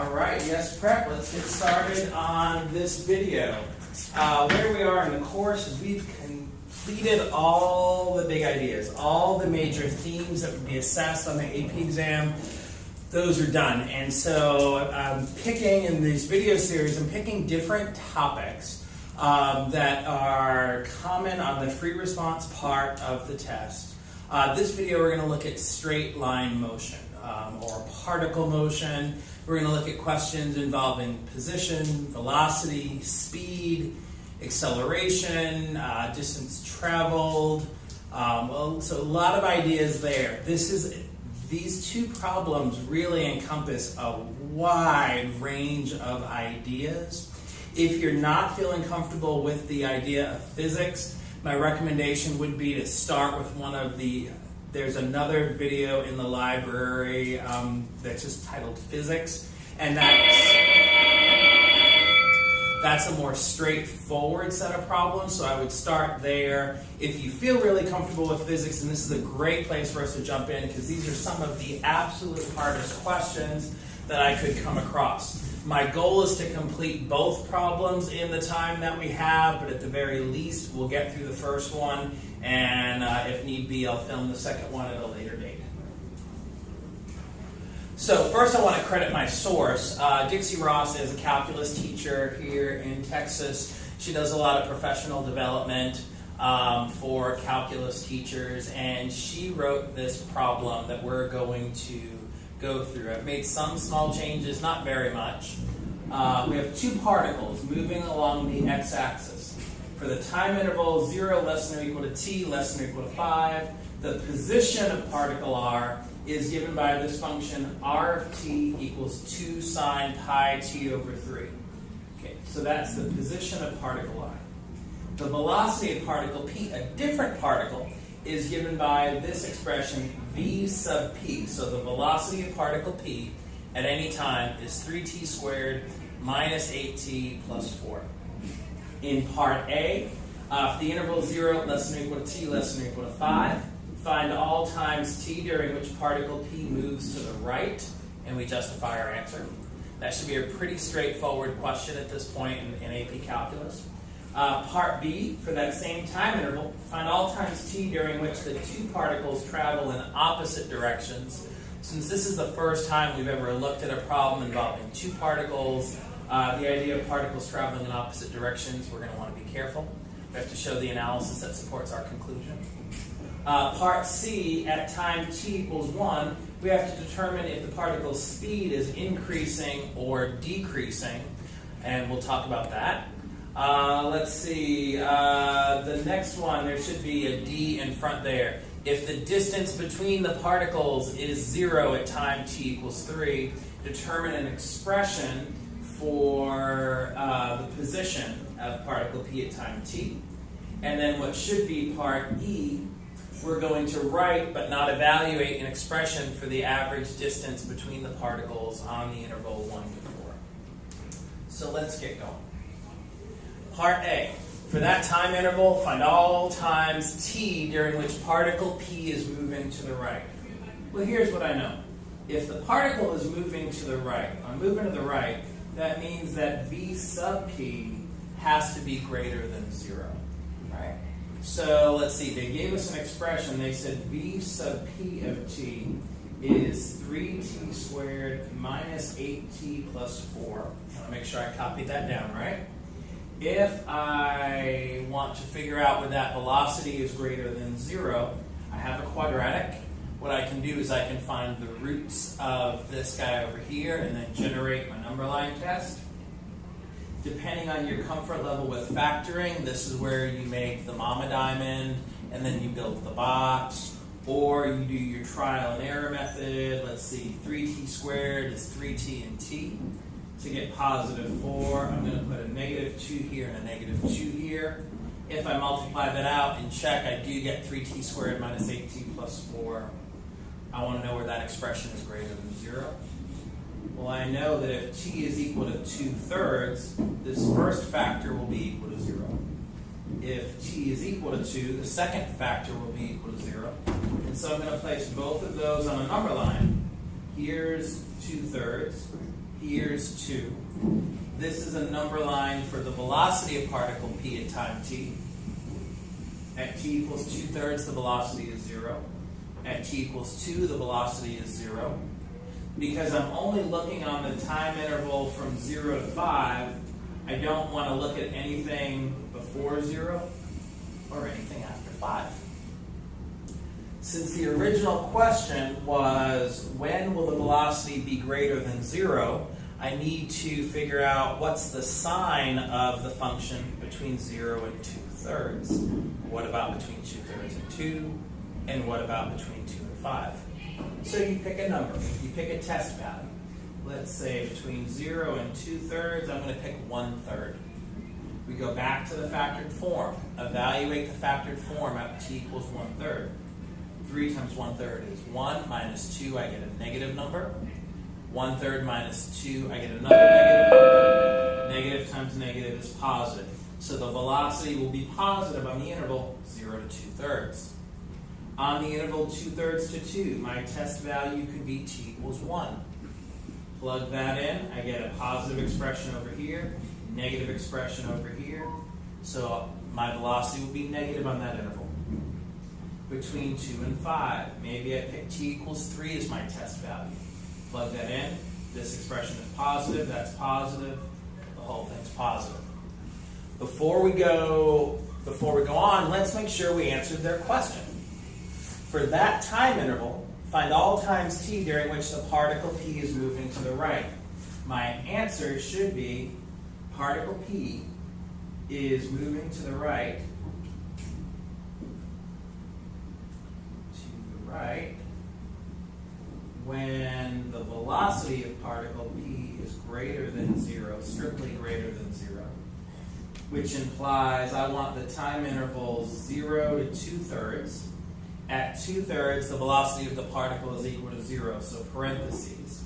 All right, yes, prep. Let's get started on this video. Where we are in the course is we've completed all the big ideas, all the major themes that would be assessed on the AP exam. Those are done. And so I'm picking in these video series, I'm picking different topics that are common on the free response part of the test. This video we're going to look at straight line motion or particle motion. We're going to look at questions involving position, velocity, speed, acceleration, distance traveled. So a lot of ideas there. These two problems really encompass a wide range of ideas. If you're not feeling comfortable with the idea of physics, my recommendation would be to start with there's another video in the library that's just titled Physics, and that's a more straightforward set of problems, so I would start there. If you feel really comfortable with physics, and this is a great place for us to jump in, because these are some of the absolute hardest questions that I could come across. My goal is to complete both problems in the time that we have, but at the very least, we'll get through the first one, and if need be, I'll film the second one at a later date. So first I want to credit my source. Dixie Ross is a calculus teacher here in Texas. She does a lot of professional development for calculus teachers, and she wrote this problem that we're going to go through. I've made some small changes, not very much. We have two particles moving along the x-axis. For the time interval 0 less than or equal to t less than or equal to 5, the position of particle r is given by this function r of t equals 2 sine pi t over 3. Okay, so that's the position of particle r. The velocity of particle p, a different particle, is given by this expression v sub p. So the velocity of particle p at any time is 3t squared minus 8t plus 4. In part A, for the interval 0 less than or equal to t less than or equal to 5, find all times t during which particle p moves to the right, and we justify our answer. That should be a pretty straightforward question at this point in AP Calculus. Part B, for that same time interval, find all times t during which the two particles travel in opposite directions. Since this is the first time we've ever looked at a problem involving two particles, the idea of particles traveling in opposite directions, we're going to want to be careful. We have to show the analysis that supports our conclusion. Part C, at time t equals 1, we have to determine if the particle's speed is increasing or decreasing, and we'll talk about that. Let's see, the next one, there should be a D in front there. If the distance between the particles is 0 at time t equals 3, determine an expression for the position of particle p at time t. And then what should be part E, we're going to write but not evaluate an expression for the average distance between the particles on the interval 1 to 4. So let's get going. Part A, for that time interval, find all times t during which particle p is moving to the right. Well, here's what I know. If the particle is moving to the right, I'm moving to the right, that means that v sub p has to be greater than 0, right? So let's see, they gave us an expression. They said v sub p of t is 3t squared minus 8t plus 4. I want to make sure I copied that down, right? If I want to figure out where that velocity is greater than 0, I have a quadratic. What I can do is I can find the roots of this guy over here and then generate my number line test. Depending on your comfort level with factoring, this is where you make the mama diamond and then you build the box, or you do your trial and error method. Let's see, 3t squared is 3t and t. To get positive 4, I'm going to put a negative 2 here and a negative 2 here. If I multiply that out and check, I do get 3t squared minus 8t plus 4. I want to know where that expression is greater than 0. Well, I know that if t is equal to 2/3, this first factor will be equal to 0. If t is equal to 2, the second factor will be equal to 0. And so I'm going to place both of those on a number line. Here's 2/3. Here's 2. This is a number line for the velocity of particle p at time t. At t equals 2/3, the velocity is 0. At t equals 2, the velocity is 0. Because I'm only looking on the time interval from 0 to 5, I don't want to look at anything before 0 or anything after 5. Since the original question was, when will the velocity be greater than 0, I need to figure out what's the sign of the function between 0 and 2/3. What about between 2/3 and 2? And what about between 2 and 5? So you pick a number. You pick a test value. Let's say between 0 and 2/3, I'm going to pick 1/3. We go back to the factored form. Evaluate the factored form at t equals 1/3. 3 times 1/3 is 1 minus 2, I get a negative number. 1/3 minus 2, I get another negative number. Negative times negative is positive. So the velocity will be positive on the interval 0 to 2/3. On the interval 2/3 to 2, my test value could be t equals 1. Plug that in, I get a positive expression over here, negative expression over here. So my velocity will be negative on that interval. Between 2 and 5, maybe I pick t equals 3 as my test value. Plug that in, this expression is positive, that's positive, the whole thing's positive. Before we go on, let's make sure we answered their question. For that time interval, find all times t during which the particle p is moving to the right. My answer should be particle p is moving to the right, when the velocity of particle p is greater than 0, strictly greater than 0, which implies I want the time interval 0 to 2/3. At 2/3, the velocity of the particle is equal to 0, so parentheses.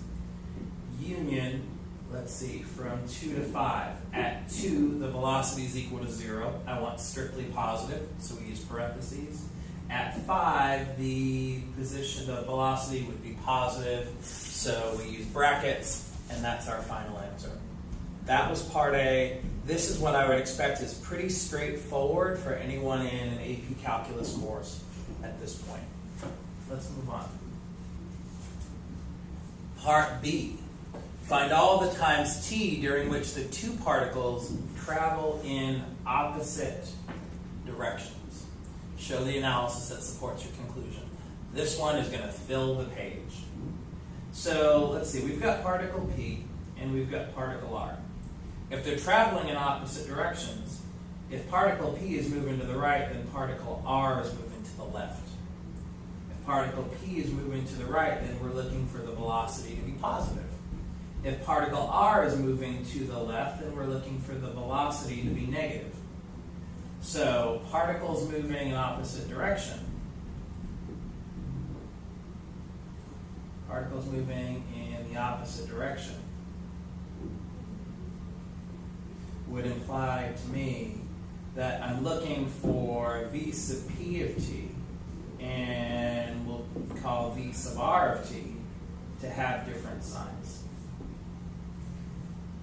Union, let's see, from 2 to 5. At 2, the velocity is equal to 0. I want strictly positive, so we use parentheses. At 5, the velocity would be positive, so we use brackets, and that's our final answer. That was part A. This is what I would expect is pretty straightforward for anyone in an AP Calculus course at this point. Let's move on. Part B. Find all the times t during which the two particles travel in opposite directions. Show the analysis that supports your conclusion. This one is going to fill the page. So let's see, we've got particle P and we've got particle R. If they're traveling in opposite directions, if particle P is moving to the right, then particle R is moving to the left. If particle P is moving to the right, then we're looking for the velocity to be positive. If particle R is moving to the left, then we're looking for the velocity to be negative. So particles moving in opposite direction. Particles moving in the opposite direction would imply to me that I'm looking for V sub P of t, and we'll call V sub R of t to have different signs.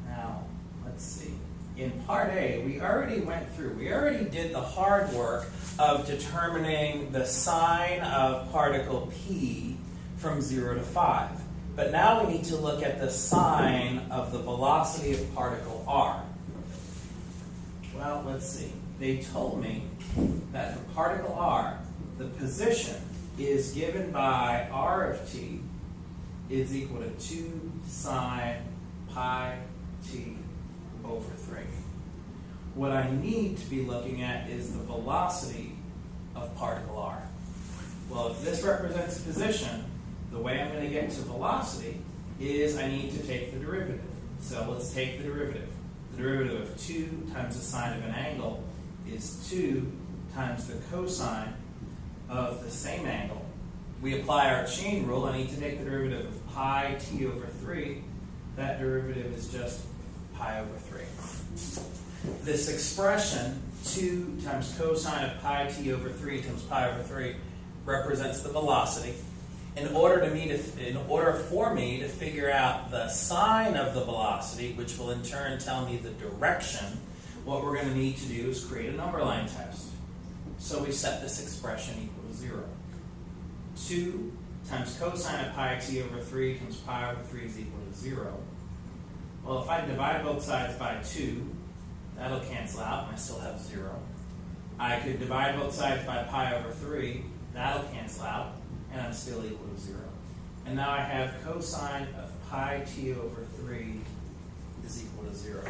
Now, let's see. In part A, we already did the hard work of determining the sign of particle P from 0 to 5. But now we need to look at the sign of the velocity of particle R. Well, let's see. They told me that for particle R, the position is given by R of t is equal to 2 sine pi t over 3. What I need to be looking at is the velocity of particle R. Well, if this represents position, the way I'm going to get to velocity is I need to take the derivative. So let's take the derivative. The derivative of 2 times the sine of an angle is 2 times the cosine of the same angle. We apply our chain rule. I need to take the derivative of pi t over 3. That derivative is just pi over 3. This expression, 2 times cosine of pi t over 3 times pi over 3, represents the velocity. in order for me to figure out the sign of the velocity, which will in turn tell me the direction, what we're going to need to do is create a number line test. So we set this expression equal to 0. 2 times cosine of pi t over 3 times pi over 3 is equal to 0. Well, if I divide both sides by 2, that'll cancel out and I still have 0. I could divide both sides by pi over 3, that'll cancel out, and I'm still equal to 0. And now I have cosine of pi t over 3 is equal to 0.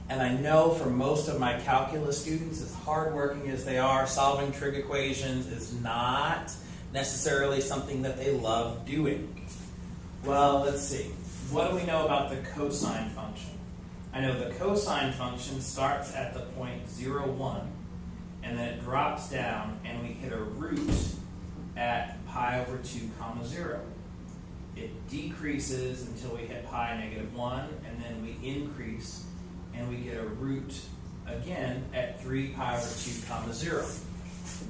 And I know for most of my calculus students, as hardworking as they are, solving trig equations is not necessarily something that they love doing. Well, let's see. What do we know about the cosine function? I know the cosine function starts at the point 0, 1, and then it drops down, and we hit a root at pi over 2 comma 0. It decreases until we hit pi negative 1, and then we increase, and we get a root again at 3 pi over 2 comma 0.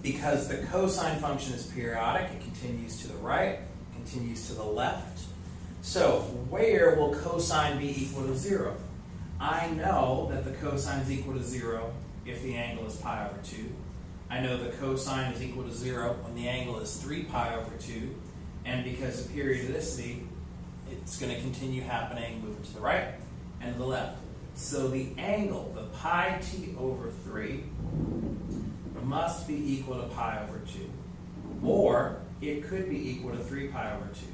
Because the cosine function is periodic, it continues to the right, continues to the left. So where will cosine be equal to 0? I know that the cosine is equal to 0 if the angle is pi over 2. I know the cosine is equal to 0 when the angle is 3 pi over 2. And because of periodicity, it's going to continue happening, moving to the right and to the left. So the angle, the pi t over 3, must be equal to pi over 2. Or it could be equal to 3 pi over 2.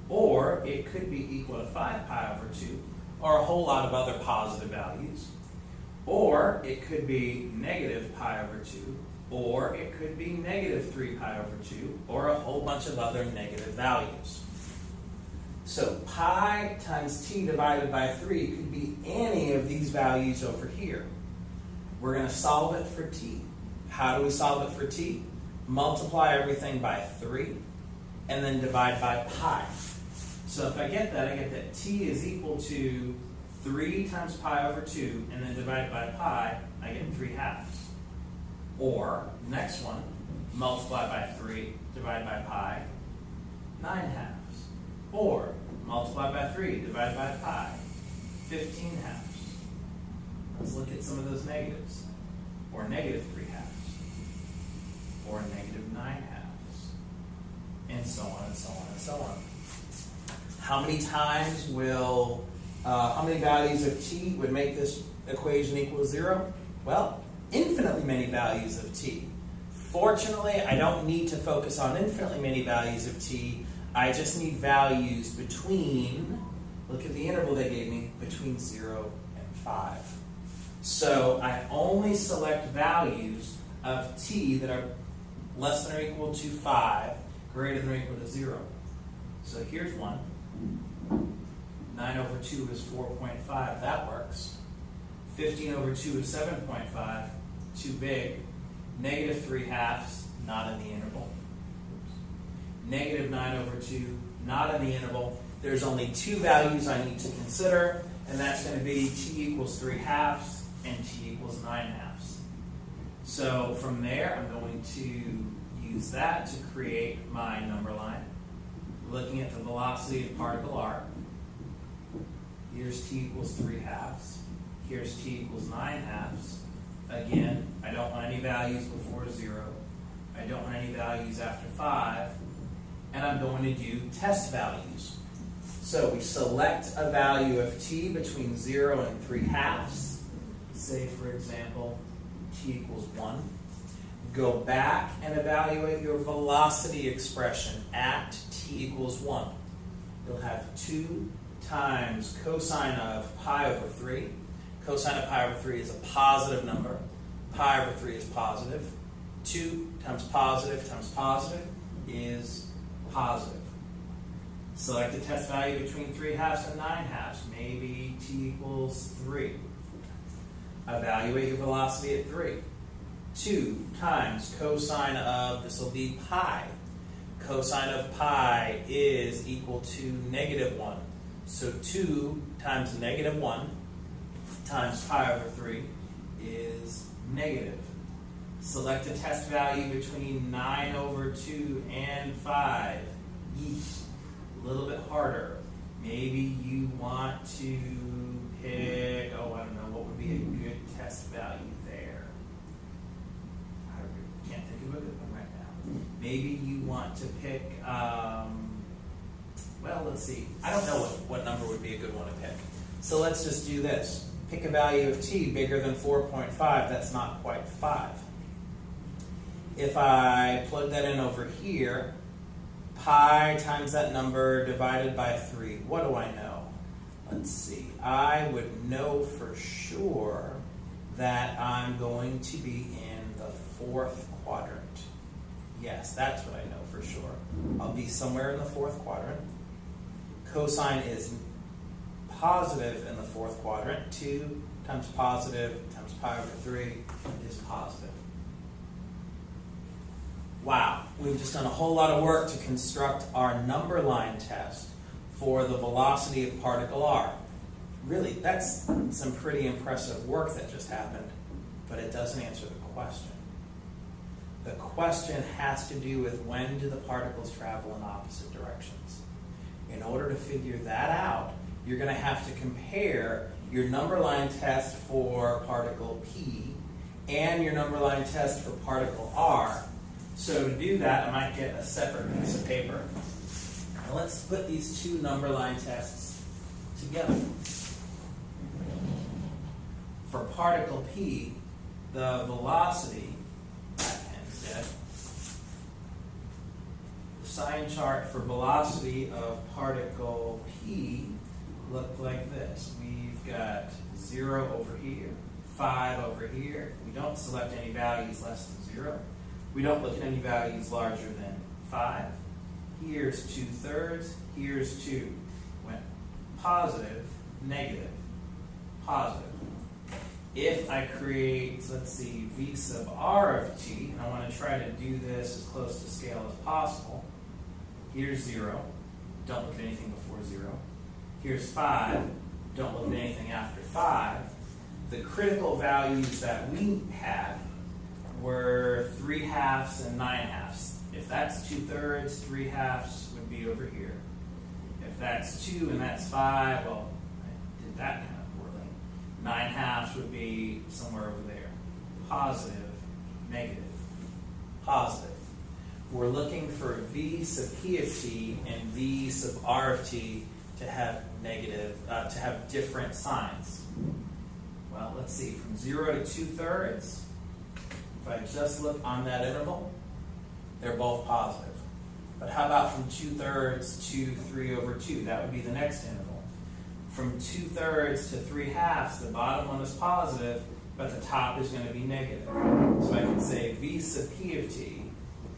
Or it could be equal to 5 pi over 2, or a whole lot of other positive values. Or it could be negative pi over 2, or it could be negative 3 pi over 2, or a whole bunch of other negative values. So pi times t divided by 3 could be any of these values over here. We're going to solve it for t. How do we solve it for t? Multiply everything by 3, and then divide by pi. So if I get that t is equal to 3 times pi over 2, and then divide by pi, I get 3 halves. Or, next one, multiply by 3, divide by pi, 9 halves. Or, multiply by 3, divide by pi, 15 halves. Let's look at some of those negatives. Or negative 3 halves. Or negative 9 halves. And so on and so on and so on. How many times how many values of t would make this equation equal to 0? Well, infinitely many values of t. Fortunately, I don't need to focus on infinitely many values of t. I just need values between, look at the interval they gave me, between 0 and 5. So I only select values of t that are less than or equal to 5, greater than or equal to 0. So here's one. 9 over 2 is 4.5. That works. 15 over 2 is 7.5. Too big. Negative 3 halves, not in the interval. Negative 9 over 2, not in the interval. There's only 2 values I need to consider, and that's going to be t equals 3 halves and t equals 9 halves. So from there, I'm going to use that to create my number line. Looking at the velocity of particle r. Here's t equals 3 halves. Here's t equals 9 halves. Again, I don't want any values before 0. I don't want any values after 5. And I'm going to do test values. So we select a value of t between 0 and 3 halves. Say, for example, t equals 1. Go back and evaluate your velocity expression at t equals 1. You'll have 2 times cosine of pi over 3. Cosine of pi over 3 is a positive number. Pi over 3 is positive. 2 times positive is positive. Select a test value between 3 halves and 9 halves. Maybe t equals 3. Evaluate your velocity at 3. 2 times cosine of, this will be pi. Cosine of pi is equal to negative 1. So 2 times negative 1 times pi over 3 is negative. Select a test value between 9/2 and 5. Yeesh. A little bit harder. Maybe you want to pick, I don't know, what would be a good test value there? I can't think of a good one right now. Maybe you want to pick, let's see. I don't know what number would be a good one to pick. So let's just do this. Pick a value of t bigger than 4.5. That's not quite 5. If I plug that in over here, pi times that number divided by 3. What do I know? Let's see. I would know for sure that I'm going to be in the 4th quadrant. Yes, that's what I know for sure. I'll be somewhere in the 4th quadrant. Cosine is positive in the 4th quadrant. 2 times positive times pi over 3 is positive. Wow, we've just done a whole lot of work to construct our number line test for the velocity of particle r. Really, that's some pretty impressive work that just happened, but it doesn't answer the question. The question has to do with when do the particles travel in opposite directions. In order to figure that out, you're going to have to compare your number line test for particle p and your number line test for particle r. So to do that, I might get a separate piece of paper. Now let's put these two number line tests together. For particle p, the velocity, that pen's dead. The sign chart for velocity of particle p looked like this. We've got 0 over here, 5 over here. We don't select any values less than 0. We don't look at any values larger than 5. Here's 2/3. Here's 2. Went positive, negative, positive. If I create, let's see, v sub r of t, and I want to try to do this as close to scale as possible. Here's 0. Don't look at anything before 0. Here's 5. Don't look at anything after 5. The critical values that we had were 3/2 and 9/2. If that's 2/3, 3/2 would be over here. If that's 2 and that's 5, well, I did that kind of poorly. 9/2 would be somewhere over there. Positive, negative, positive. We're looking for v sub p of t and v sub r of t to have negative, to have different signs. Well, let's see, from 0 to 2/3. If I just look on that interval, they're both positive. But how about from 2/3 to 3/2? That would be the next interval. From 2/3 to 3/2, the bottom one is positive, but the top is going to be negative. So I can say v sub p of t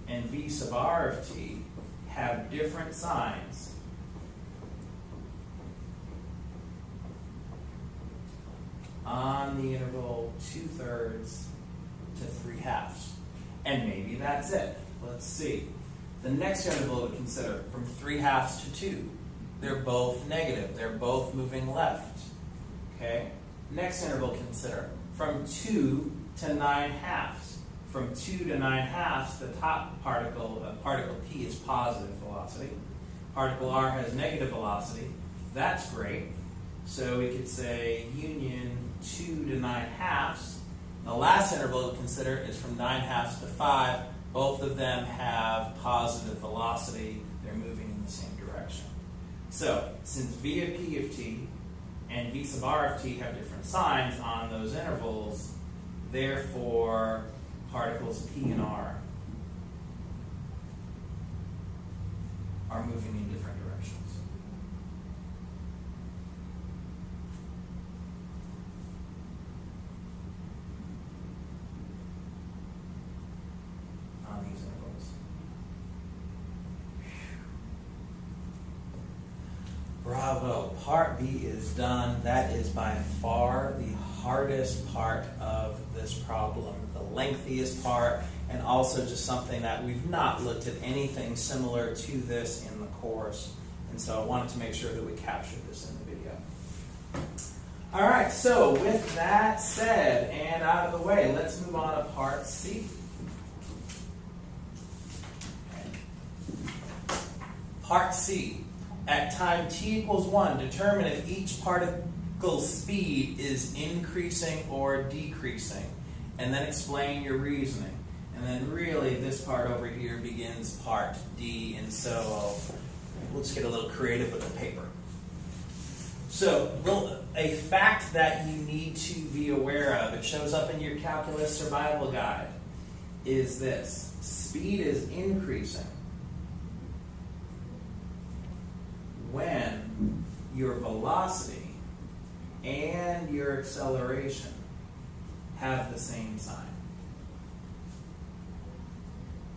and v sub r of t have different signs on the interval 2/3 to 3/2. And maybe that's it. Let's see. The next interval to consider, from 3/2 to 2. They're both negative. They're both moving left. Okay? Next interval consider, from 2 to 9/2. From 2 to 9/2, the top particle, particle p, is positive velocity. Particle r has negative velocity. That's great. So we could say union 2 to 9/2. The last interval to consider is from 9/2 to 5. Both of them have positive velocity. They're moving in the same direction. So, since v of p of t and v sub r of t have different signs on those intervals, therefore, particles p and r are moving in different directions. On these intervals. Bravo. Part B is done. That is by far the hardest part of this problem, the lengthiest part, and also just something that we've not looked at anything similar to this in the course. And so I wanted to make sure that we captured this in the video. All right, so with that said and out of the way, let's move on to part C. Part C. At time t equals 1, determine if each particle's speed is increasing or decreasing. And then explain your reasoning. And then really this part over here begins part D, and so we'll just get a little creative with the paper. So a fact that you need to be aware of, it shows up in your calculus survival guide, is this. Speed is increasing when your velocity and your acceleration have the same sign.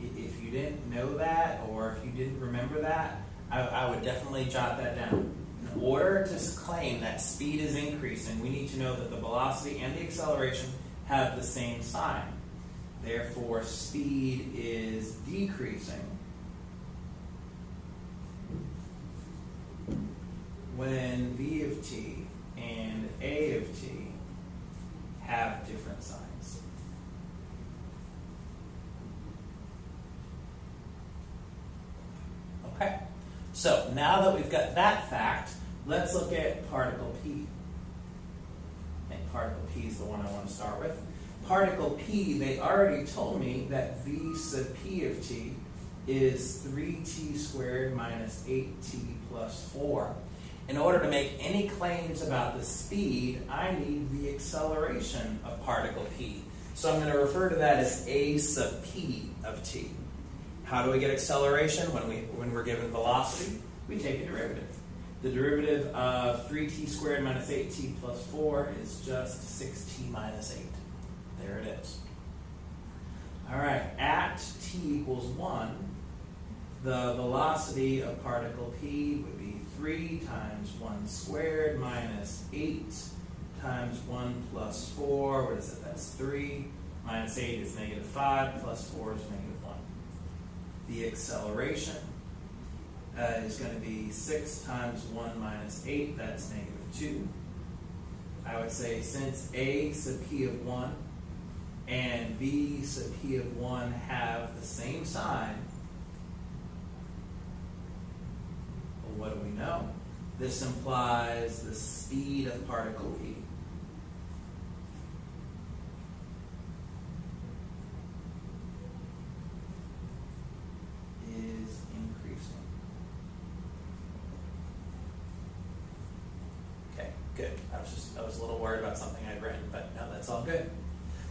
If you didn't know that, or if you didn't remember that, I would definitely jot that down. In order to claim that speed is increasing, we need to know that the velocity and the acceleration have the same sign. Therefore, speed is decreasing when v of t and a of t have different signs. Okay, so now that we've got that fact, let's look at particle p. I think particle p is the one I want to start with. Particle p, they already told me that v sub p of t is 3t squared minus 8t plus 4. In order to make any claims about the speed, I need the acceleration of particle p. So I'm going to refer to that as a sub p of t. How do we get acceleration when we're given velocity? We take a derivative. The derivative of 3t squared minus 8t plus 4 is just 6t minus 8. There it is. All right, at t equals 1, the velocity of particle p would be 3 times 1 squared minus 8 times 1 plus 4. What is it? That's 3. Minus 8 is negative 5. Plus 4 is negative 1. The acceleration is going to be 6 times 1 minus 8. That's negative 2. I would say since a sub p of 1 and v sub p of 1 have the same sign, well, what do we know? This implies the speed of particle p is increasing. Okay, good. I was a little worried about something I'd written, but no, that's all good.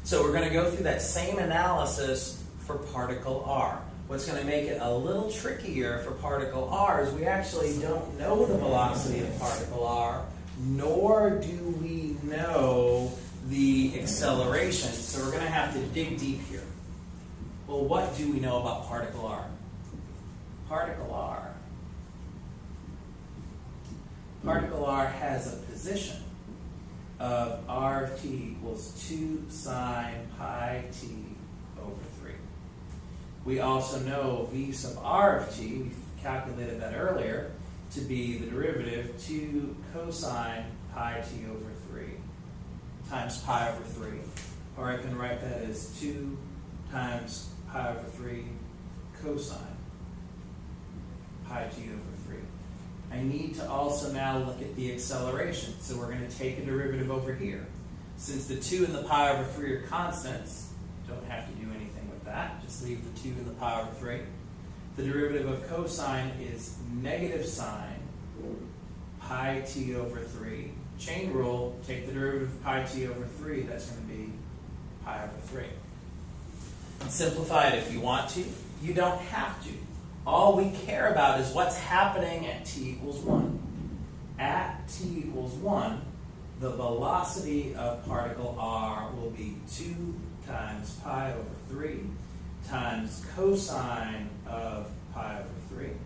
So we're going to go through that same analysis for particle r. What's going to make it a little trickier for particle r is we actually don't know the velocity of particle r, nor do we know the acceleration. So we're going to have to dig deep here. Well, what do we know about particle r? Particle r has a position of r of t equals 2 sine pi t over 3. We also know v sub r of t, we calculated that earlier, to be the derivative 2 cosine pi t over 3 times pi over 3. Or I can write that as 2 times pi over 3 cosine pi t over 3. I need to also now look at the acceleration. So we're going to take a derivative over here. Since the 2 and the pi over 3 are constants, don't have to do anything with that. Just leave the 2 and the pi over 3. The derivative of cosine is negative sine pi t over 3. Chain rule, take the derivative of pi t over 3. That's going to be pi over 3. Simplify it if you want to. You don't have to. All we care about is what's happening at t equals 1. At t equals 1, the velocity of particle r will be 2 times pi over 3 times cosine of pi over 3.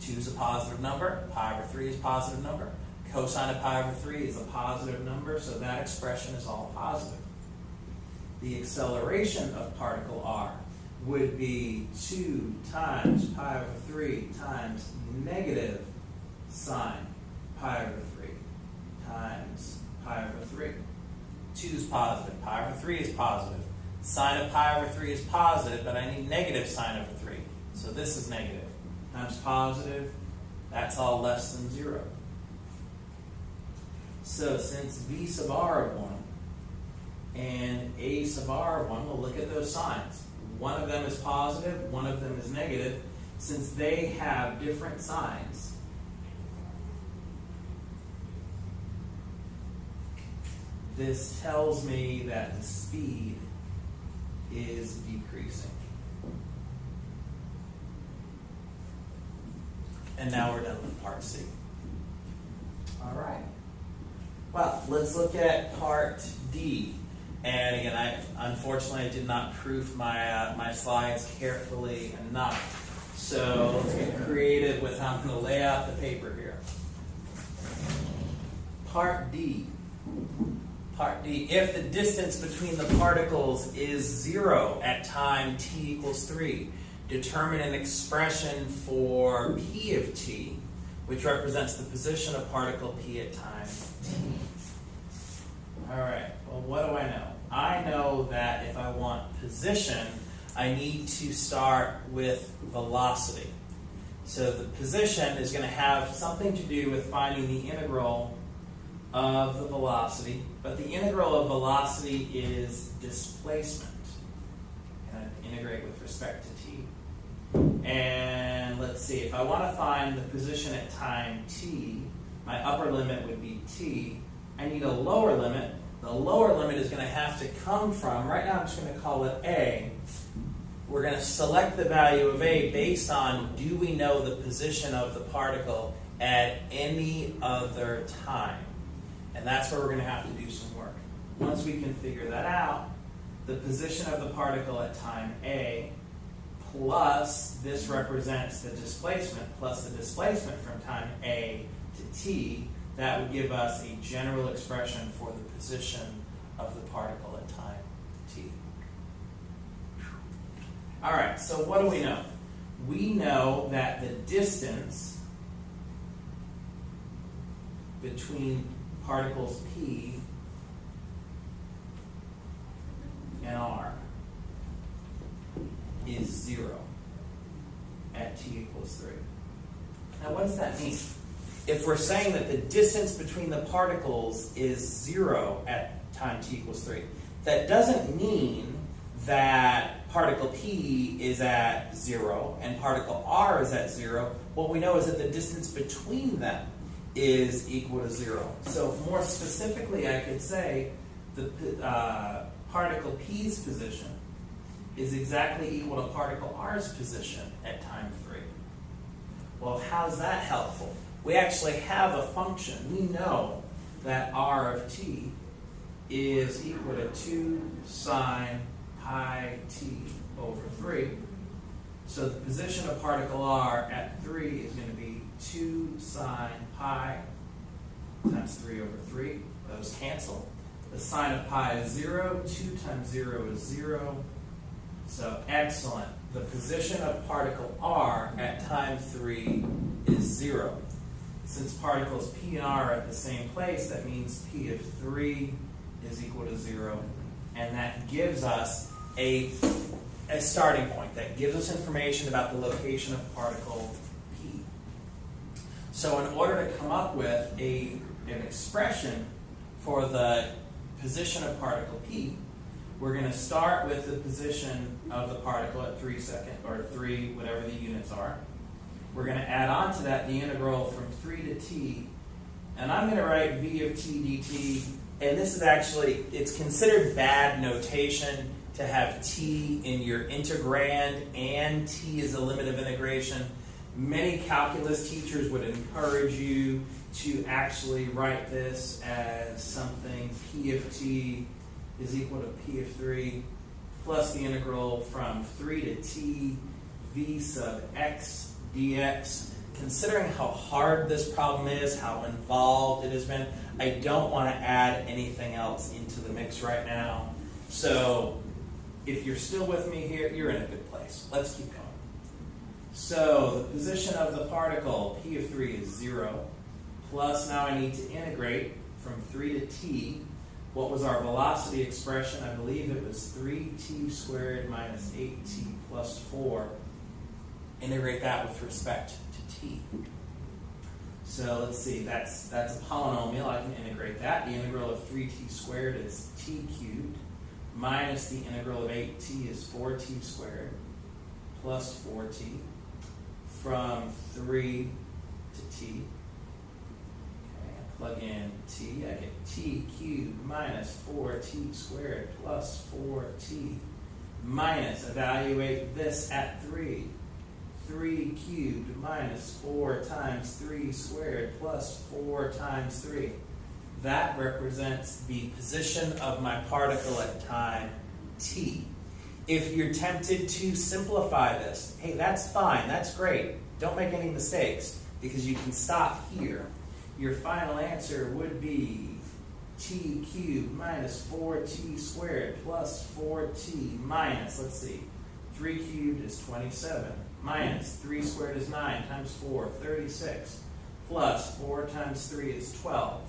2 is a positive number. Pi over 3 is a positive number. Cosine of pi over 3 is a positive number, so that expression is all positive. The acceleration of particle r would be 2 times pi over 3 times negative sine pi over 3 times pi over 3. 2 is positive. Pi over 3 is positive. Sine of pi over 3 is positive, but I need negative sine over 3. So this is negative. times positive, that's all less than 0. So since v sub r of 1 and a sub r of 1, we'll look at those signs. One of them is positive, one of them is negative. Since they have different signs, this tells me that the speed is decreasing. And now we're done with part C. All right. Well, let's look at part D. And again, unfortunately I did not proof my slides carefully enough. So let's get creative with how I'm going to lay out the paper here. Part D. Part D. If the distance between the particles is 0 at time t equals 3, determine an expression for p of t, which represents the position of particle p at time t. All right, well, what do I know? I know that if I want position, I need to start with velocity. So the position is going to have something to do with finding the integral of the velocity, but the integral of velocity is displacement. And I integrate with respect to t. And let's see, if I want to find the position at time t, my upper limit would be t. I need a lower limit. The lower limit is going to have to come from, right now I'm just going to call it a. We're going to select the value of a based on, do we know the position of the particle at any other time? And that's where we're going to have to do some work. Once we can figure that out, the position of the particle at time a plus, this represents the displacement, plus the displacement from time a to t, that would give us a general expression for the position of the particle at time t. All right, so what do we know? We know that the distance between particles p and r is 0 at t equals 3. Now, what does that mean? If we're saying that the distance between the particles is 0 at time t equals 3, that doesn't mean that particle p is at 0 and particle r is at 0. What we know is that the distance between them is equal to 0. So more specifically, I could say the particle p's position is exactly equal to particle r's position at time 3. Well, how's that helpful? We actually have a function. We know that r of t is equal to 2 sine pi t over 3. So the position of particle r at 3 is going to be 2 sine pi times 3 over 3. Those cancel. The sine of pi is 0. 2 times 0 is 0. So excellent. The position of particle r at time 3 is 0. Since particles p and r are at the same place, that means p of 3 is equal to 0. And that gives us a starting point. That gives us information about the location of particle p. So in order to come up with an expression for the position of particle p, we're going to start with the position of the particle at 3 seconds, or 3, whatever the units are. We're going to add on to that the integral from 3 to t, and I'm going to write v of t dt, and this is actually, it's considered bad notation to have t in your integrand and t is a limit of integration. Many calculus teachers would encourage you to actually write this as something p of t is equal to p of 3 plus the integral from 3 to t v sub x dx. Considering how hard this problem is, how involved it has been, I don't want to add anything else into the mix right now. So if you're still with me here, you're in a good place. Let's keep going. So the position of the particle, p of 3 is 0, plus now I need to integrate from 3 to t. What was our velocity expression? I believe it was 3t squared minus 8t plus 4. integrate that with respect to t. So let's see, that's a polynomial. I can integrate that. The integral of 3t squared is t cubed minus the integral of 8t is 4t squared plus 4t from 3 to t. Okay, I plug in t, I get t cubed minus 4t squared plus 4t minus, evaluate this at 3. 3 cubed minus 4 times 3 squared plus 4 times 3. That represents the position of my particle at time t. If you're tempted to simplify this, hey, that's fine, that's great. Don't make any mistakes because you can stop here. Your final answer would be t cubed minus 4t squared plus 4t minus, let's see, 3 cubed is 27. Minus 3 squared is 9 times 4, 36. Plus 4 times 3 is 12.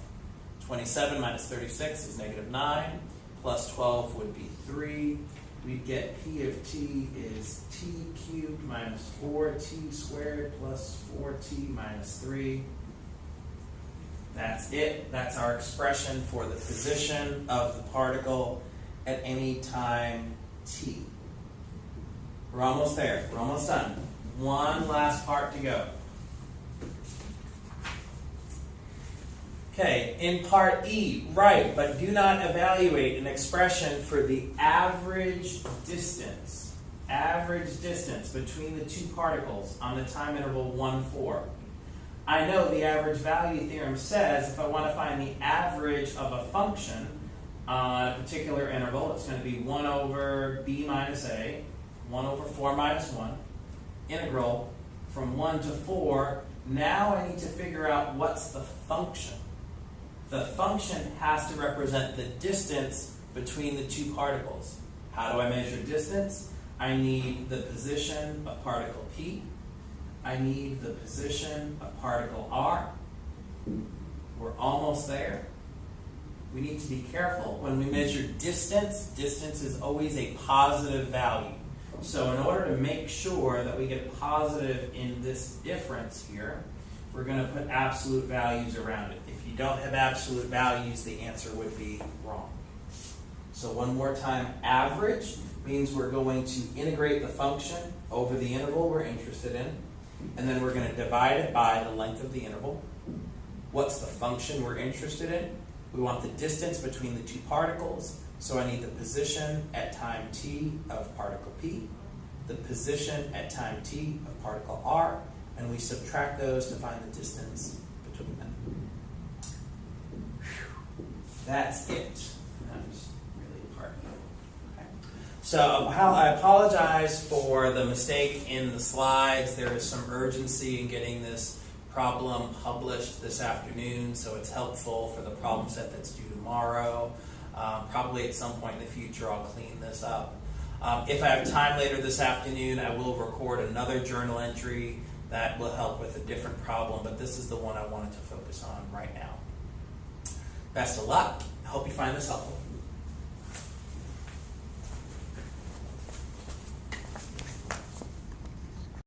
27 minus 36 is negative 9. Plus 12 would be 3. We'd get P of t is t cubed minus 4t squared plus 4t minus 3. That's it. That's our expression for the position of the particle at any time t. We're almost there. We're almost done. One last part to go. Okay, in part E, write, but do not evaluate an expression for the average distance between the two particles on the time interval 1, 4. I know the average value theorem says if I want to find the average of a function on a particular interval, it's going to be 1 over b minus a, 1 over 4 minus 1, integral from 1 to 4. Now I need to figure out what's the function. The function has to represent the distance between the two particles. How do I measure distance? I need the position of particle P. I need the position of particle R. We're almost there. We need to be careful. When we measure distance, distance is always a positive value. So in order to make sure that we get positive in this difference here, we're going to put absolute values around it. If you don't have absolute values, the answer would be wrong. So one more time, average means we're going to integrate the function over the interval we're interested in, and then we're going to divide it by the length of the interval. What's the function we're interested in? We want the distance between the two particles, so I need the position at time t of particle P, the position at time t of particle R, and we subtract those to find the distance between them. That's it. That was really part of it. Okay. So I apologize for the mistake in the slides. There is some urgency in getting this problem published this afternoon, so it's helpful for the problem set that's due tomorrow. Probably at some point in the future I'll clean this up. If I have time later this afternoon, I will record another journal entry that will help with a different problem, but this is the one I wanted to focus on right now. Best of luck. I hope you find this helpful.